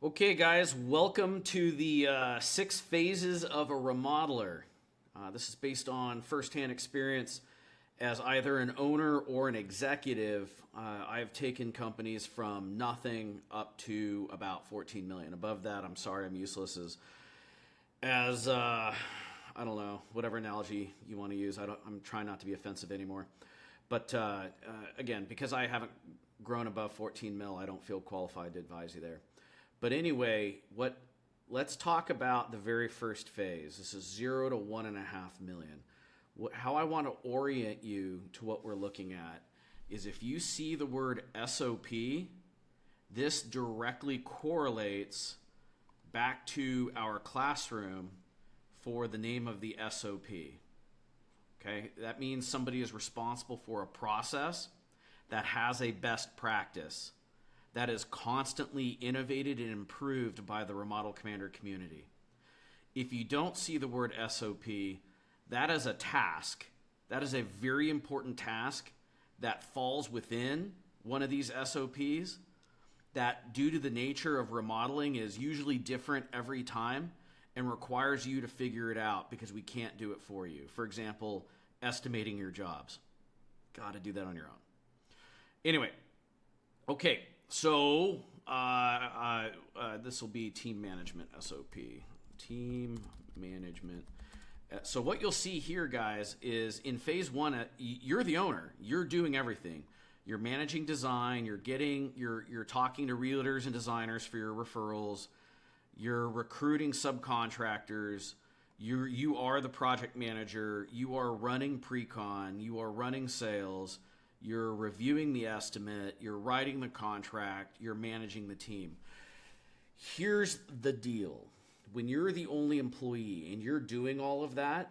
Okay, guys, welcome to the 6 phases of a remodeler. This is based on firsthand experience as either an owner or an executive. I've taken companies from nothing up to about 14 million. Above that, I'm sorry, I'm useless as I don't know, whatever analogy you want to use. I'm trying not to be offensive anymore. But again, because I haven't grown above 14 mil, I don't feel qualified to advise you there. But anyway, let's talk about the very first phase. This is 0 to 1.5 million. How I want to orient you to what we're looking at is if you see the word SOP, this directly correlates back to our classroom for the name of the SOP. Okay, that means somebody is responsible for a process that has a best practice that is constantly innovated and improved by the Remodel Commander community. If you don't see the word SOP, that is a task. That is a very important task that falls within one of these SOPs that, due to the nature of remodeling, is usually different every time and requires you to figure it out because we can't do it for you. For example, estimating your jobs. Got to do that on your own. Anyway, okay. So this will be team management SOP. Team management. So what you'll see here, guys, is in phase one, you're the owner. You're doing everything. You're managing design. You're talking to realtors and designers for your referrals. You're recruiting subcontractors. You are the project manager. You are running pre-con. You are running sales. You're reviewing the estimate, you're writing the contract, you're managing the team. Here's the deal. When you're the only employee and you're doing all of that,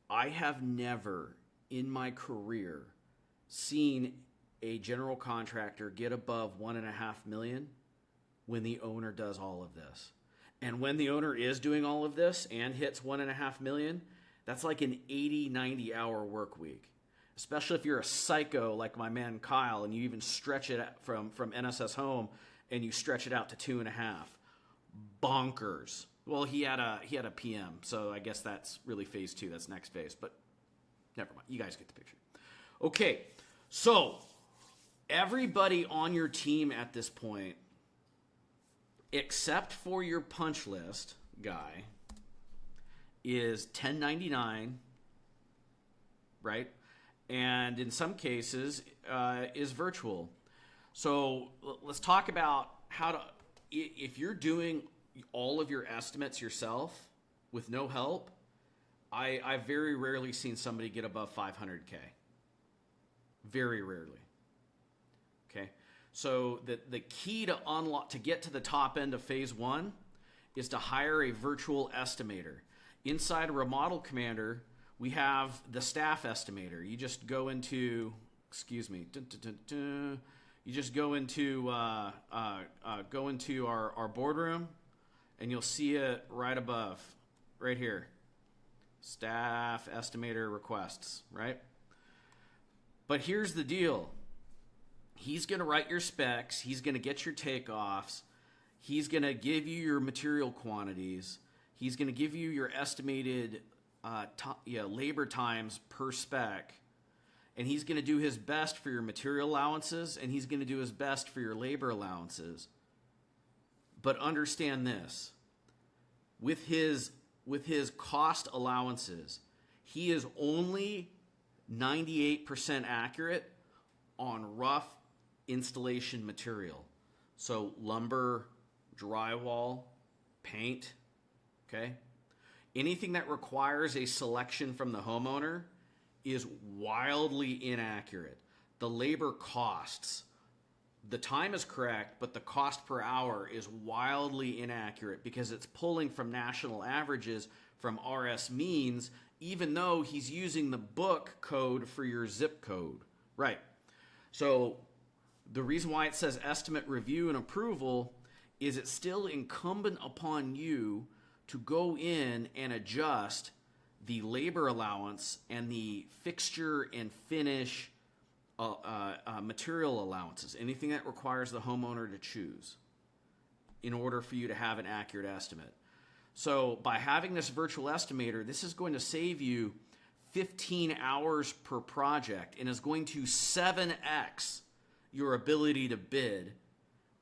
I have never in my career seen a general contractor get above 1.5 million when the owner does all of this. And when the owner is doing all of this and hits 1.5 million, that's like an 80, 90 hour work week. Especially if you're a psycho like my man Kyle and you even stretch it from NSS home and you stretch it out to 2.5. Bonkers. Well, he had a PM, so I guess that's really phase 2. That's next phase, but never mind. You guys get the picture. Okay, so everybody on your team at this point, except for your punch list guy, is 1099, right? And in some cases is virtual. So let's talk about how to, if you're doing all of your estimates yourself with no help, I've very rarely seen somebody get above 500K. Very rarely. Okay. So the key to unlock, to get to the top end of phase 1 is to hire a virtual estimator. Inside a Remodel Commander, we have the staff estimator. You just go into, you just go into our boardroom, and you'll see it right above, right here. Staff estimator requests, right? But here's the deal. He's going to write your specs. He's going to get your takeoffs. He's going to give you your material quantities. He's going to give you your estimated labor times per spec, and he's going to do his best for your material allowances, and he's going to do his best for your labor allowances. But understand this, with his cost allowances, he is only 98% accurate on rough installation material. So lumber, drywall, paint, okay? Anything that requires a selection from the homeowner is wildly inaccurate. The labor costs, the time is correct, but the cost per hour is wildly inaccurate because it's pulling from national averages from RS means, even though he's using the book code for your zip code. Right. So the reason why it says estimate review and approval is it's still incumbent upon you to go in and adjust the labor allowance and the fixture and finish material allowances, anything that requires the homeowner to choose. in order for you to have an accurate estimate. So by having this virtual estimator, this is going to save you 15 hours per project and is going to 7x your ability to bid,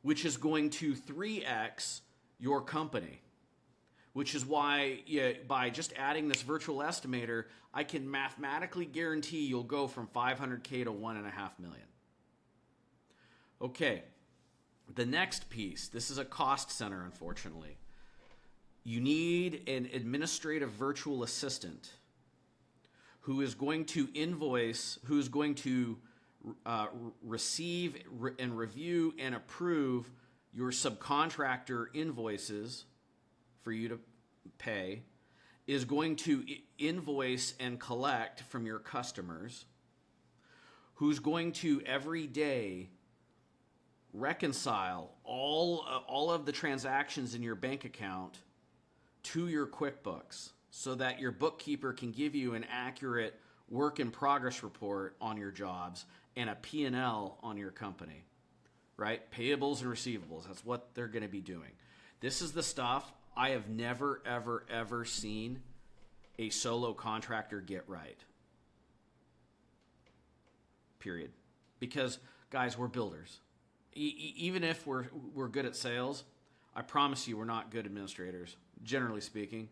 which is going to 3x your company. Which is why by just adding this virtual estimator, I can mathematically guarantee you'll go from 500K to 1.5 million. Okay, the next piece, this is a cost center, unfortunately. You need an administrative virtual assistant who is going to invoice, who is going to receive and review and approve your subcontractor invoices for you to pay, is going to invoice and collect from your customers, who's going to every day reconcile all of the transactions in your bank account to your QuickBooks so that your bookkeeper can give you an accurate work in progress report on your jobs and a P&L on your company, right? Payables and receivables, that's what they're going to be doing. This is the stuff I have never, ever, ever seen a solo contractor get right. Period. Because, guys, we're builders. Even if we're good at sales, I promise you we're not good administrators, generally speaking.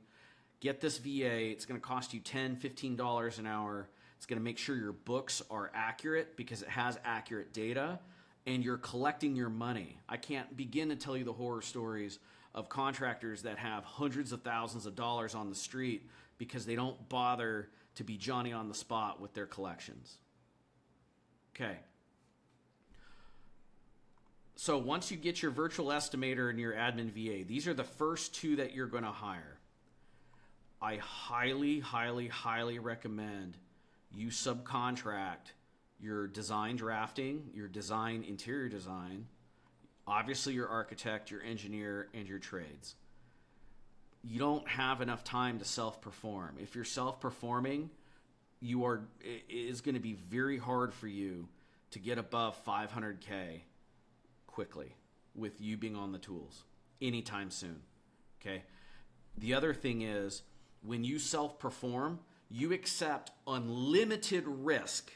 Get this VA. It's going to cost you $10, $15 an hour. It's going to make sure your books are accurate because it has accurate data, and you're collecting your money. I can't begin to tell you the horror stories of contractors that have hundreds of thousands of dollars on the street because they don't bother to be Johnny on the spot with their collections. Okay. So once you get your virtual estimator and your admin VA, these are the first two that you're going to hire. I highly, highly, highly recommend you subcontract your design drafting, your design, interior design, obviously your architect, your engineer, and your trades. You don't have enough time to self-perform. If you're self-performing, it is going to be very hard for you to get above 500K quickly with you being on the tools anytime soon. Okay. The other thing is when you self-perform, you accept unlimited risk,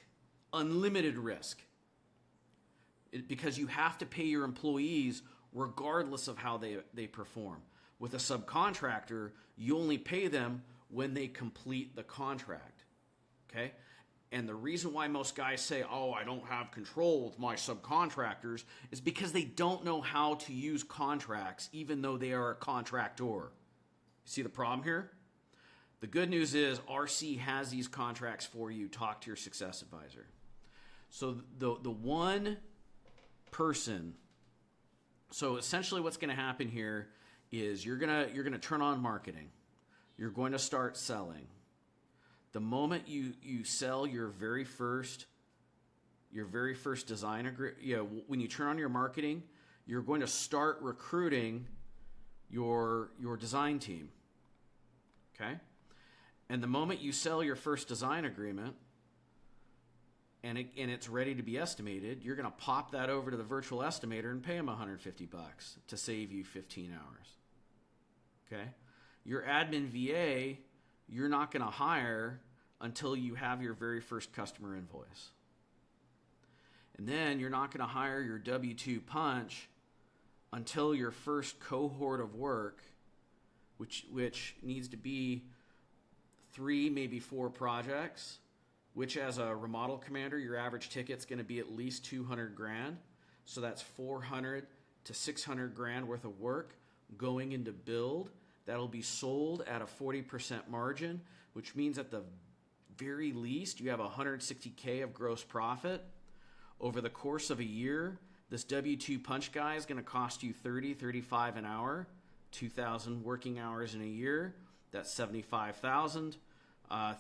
because you have to pay your employees regardless of how they perform. With a subcontractor, you only pay them when they complete the contract. Okay? And the reason why most guys say, oh, I don't have control with my subcontractors is because they don't know how to use contracts, even though they are a contractor. See the problem here? The good news is RC has these contracts for you. Talk to your success advisor. So the one person, so essentially what's going to happen here is you're going to turn on marketing. You're going to start selling. The moment you sell your very first design when you turn on your marketing, you're going to start recruiting your design team. Okay? And the moment you sell your first design agreement and it's ready to be estimated, you're going to pop that over to the virtual estimator and pay them $150 to save you 15 hours. Okay? Your admin VA, you're not going to hire until you have your very first customer invoice. And then you're not going to hire your W-2 punch until your first cohort of work, which needs to be 3, maybe 4 projects, which as a remodel commander, your average ticket's going to be at least $200,000. So that's $400 to $600,000 worth of work going into build. That'll be sold at a 40% margin, which means at the very least you have $160K of gross profit. Over the course of a year, this W-2 punch guy is going to cost you $30, $35 an hour, 2,000 working hours in a year. That's $75,000.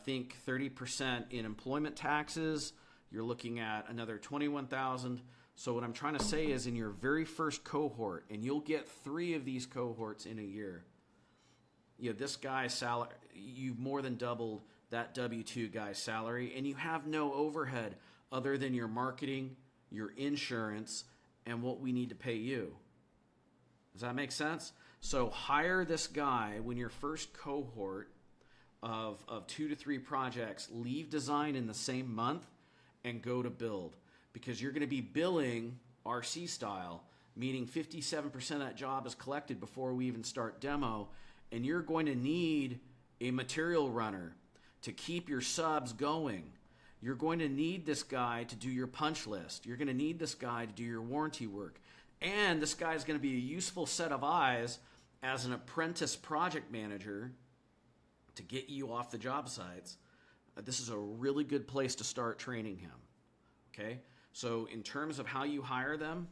Think 30% in employment taxes. You're looking at another $21,000. So what I'm trying to say is in your very first cohort, and you'll get 3 of these cohorts in a year, this guy's salary, you've more than doubled that W-2 guy's salary, and you have no overhead other than your marketing, your insurance, and what we need to pay you. Does that make sense? So hire this guy when your first cohort of 2 to 3 projects, leave design in the same month and go to build, because you're going to be billing RC style, meaning 57% of that job is collected before we even start demo, and you're going to need a material runner to keep your subs going. You're going to need this guy to do your punch list. You're going to need this guy to do your warranty work. And this guy is going to be a useful set of eyes as an apprentice project manager to get you off the job sites. This is a really good place to start training him. Okay? So in terms of how you hire them,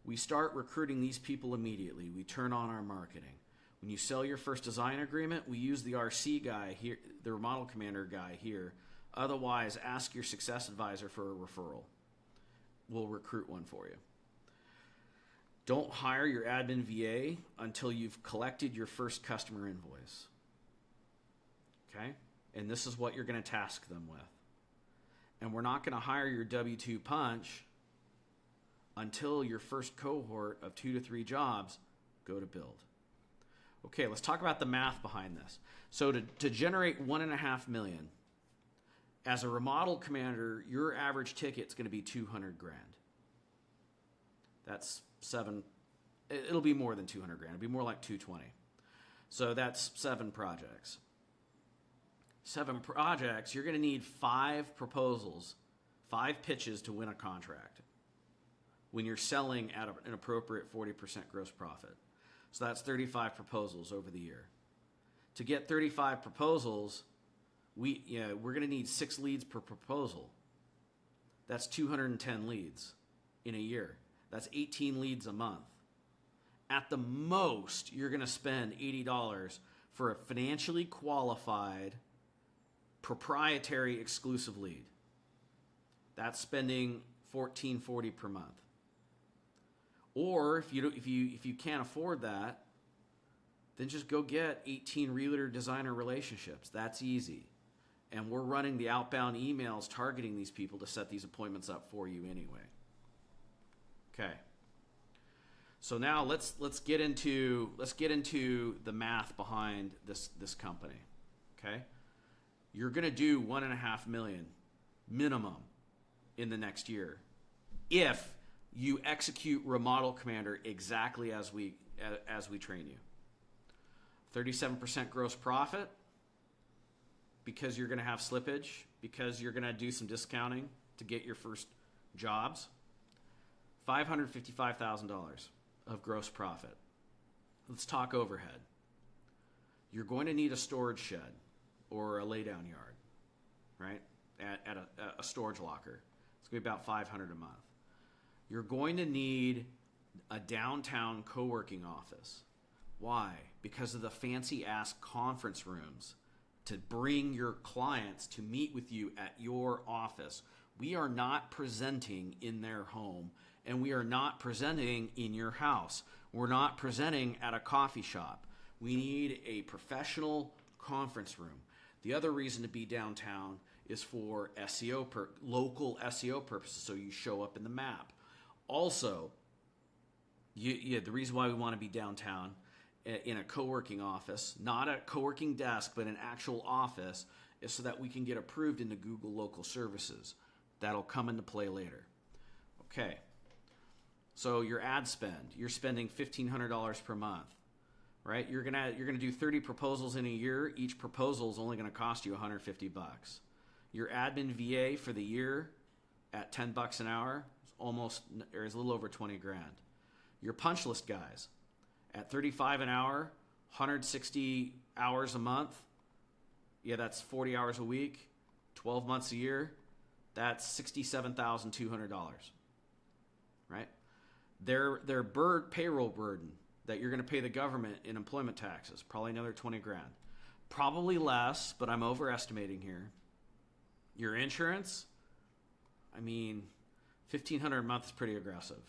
we start recruiting these people immediately. We turn on our marketing. When you sell your first design agreement, we use the RC guy here, the remodel commander guy here. Otherwise, ask your success advisor for a referral. We'll recruit one for you. Don't hire your admin VA until you've collected your first customer invoice. Okay? And this is what you're going to task them with. And we're not going to hire your W-2 punch until your first cohort of 2 to 3 jobs go to build. Okay, let's talk about the math behind this. So to generate $1.5 million, as a remodel commander, your average ticket is going to be $200,000. That's it'll be more than $200,000. It'll be more like $220,000. So that's 7 projects. 7 projects, you're going to need 5 proposals, 5 pitches to win a contract when you're selling at an appropriate 40% gross profit. So that's 35 proposals over the year. To get 35 proposals, we're going to need 6 leads per proposal. That's 210 leads in a year. That's 18 leads a month. At the most, you're going to spend $80 for a financially qualified, proprietary, exclusive lead. That's spending $14.40 per month. Or if you can't afford that, then just go get 18 realtor designer relationships. That's easy. And we're running the outbound emails targeting these people to set these appointments up for you anyway. Okay. So now let's get into the math behind this company. Okay? You're going to do $1.5 million minimum in the next year if you execute Remodel Commander exactly as we train you. 37% gross profit, because you're going to have slippage, because you're going to do some discounting to get your first jobs. $555,000 of gross profit. Let's talk overhead. You're going to need a storage shed or a laydown yard, right? At a storage locker. It's going to be about $500 a month. You're going to need a downtown co-working office. Why? Because of the fancy-ass conference rooms to bring your clients to meet with you at your office. We are not presenting in their home, and we are not presenting in your house. We're not presenting at a coffee shop. We need a professional conference room. The other reason to be downtown is for local SEO purposes, so you show up in the map. Also, the reason why we want to be downtown in a co-working office, not a co-working desk, but an actual office, is so that we can get approved into Google Local Services. That'll come into play later. Okay. So your ad spend, you're spending $1,500 per month, right? You're gonna do 30 proposals in a year. Each proposal is only going to cost you $150. Your admin VA for the year at $10 an hour is a little over $20,000. Your punch list guys at $35 an hour, 160 hours a month. Yeah, that's 40 hours a week, 12 months a year. That's $67,200, right? Their payroll burden that you're going to pay the government in employment taxes, probably another $20,000. Probably less, but I'm overestimating here. Your insurance, $1,500 a month is pretty aggressive.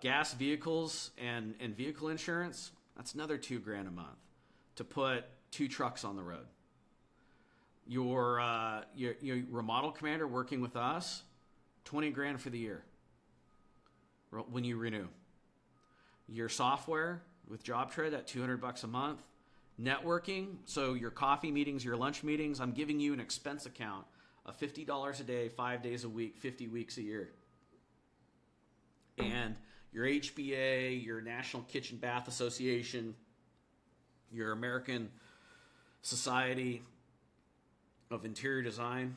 Gas vehicles and vehicle insurance, that's another $2,000 a month to put 2 trucks on the road. Your remodel commander working with us, $20,000 for the year when you renew. your software with JobTread at $200 a month. Networking, so your coffee meetings, your lunch meetings, I'm giving you an expense account of $50 a day, 5 days a week, 50 weeks a year. And your HBA, your National Kitchen Bath Association, your American Society of Interior Design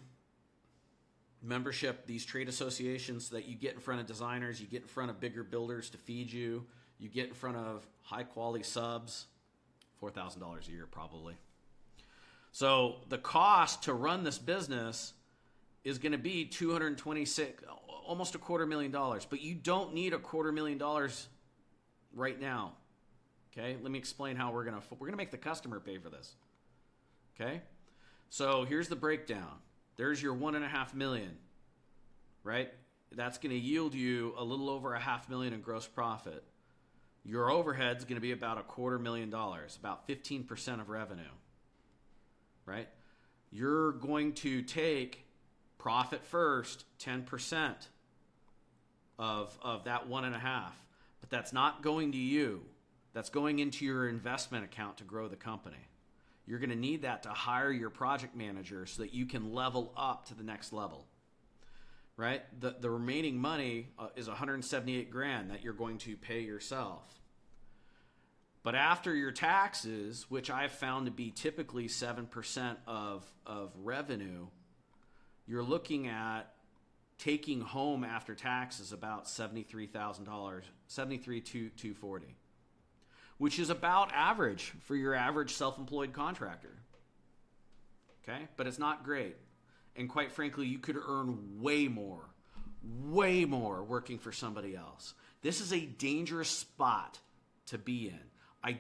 membership, these trade associations, so that you get in front of designers, you get in front of bigger builders to feed you, you get in front of high quality subs, $4,000 a year probably. So the cost to run this business is going to be $226, almost $250,000, but you don't need $250,000 right now. Okay, let me explain how we're gonna make the customer pay for this. Okay, so here's the breakdown. There's your $1.5 million, right? That's going to yield you a little over $500,000 in gross profit. Your overhead's going to be about $250,000, about 15% of revenue, right? You're going to take profit first, 10% of that 1.5, but that's not going to you. That's going into your investment account to grow the company. You're going to need that to hire your project manager so that you can level up to the next level, right? The remaining money is $178,000 that you're going to pay yourself. But after your taxes, which I've found to be typically 7% of revenue, you're looking at taking home after taxes about $73,000, $73,240, which is about average for your average self-employed contractor. Okay, but it's not great. And quite frankly, you could earn way more working for somebody else. This is a dangerous spot to be in. And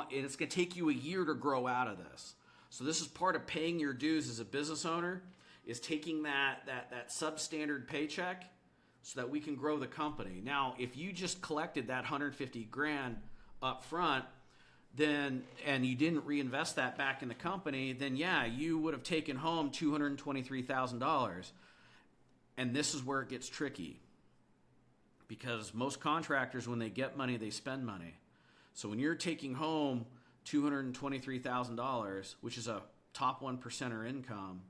it's going to take you a year to grow out of this. So this is part of paying your dues as a business owner, is taking that substandard paycheck so that we can grow the company. Now, if you just collected that $150,000 up front, then, and you didn't reinvest that back in the company, then yeah, you would have taken home $223,000. And this is where it gets tricky, because most contractors, when they get money, they spend money. So when you're taking home $223,000, which is a top 1%er income,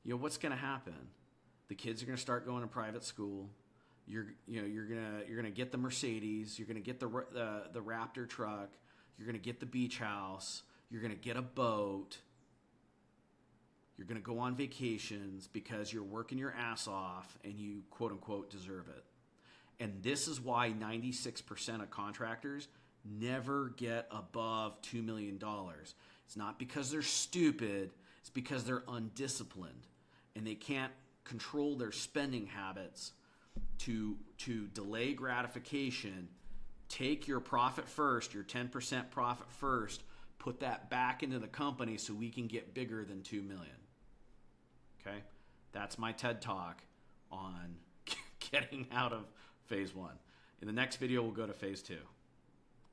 you know what's going to happen? The kids are going to start going to private school. You're gonna get the Mercedes. You're gonna get the Raptor truck. You're gonna get the beach house. You're gonna get a boat. You're gonna go on vacations because you're working your ass off and you quote unquote deserve it. And this is why 96% of contractors never get above $2 million. It's not because they're stupid. It's because they're undisciplined and they can't control their spending habits to delay gratification. Take your profit first, your 10% profit first, put that back into the company so we can get bigger than 2 million. Okay? That's my TED Talk on getting out of phase 1. In the next video, we'll go to phase 2.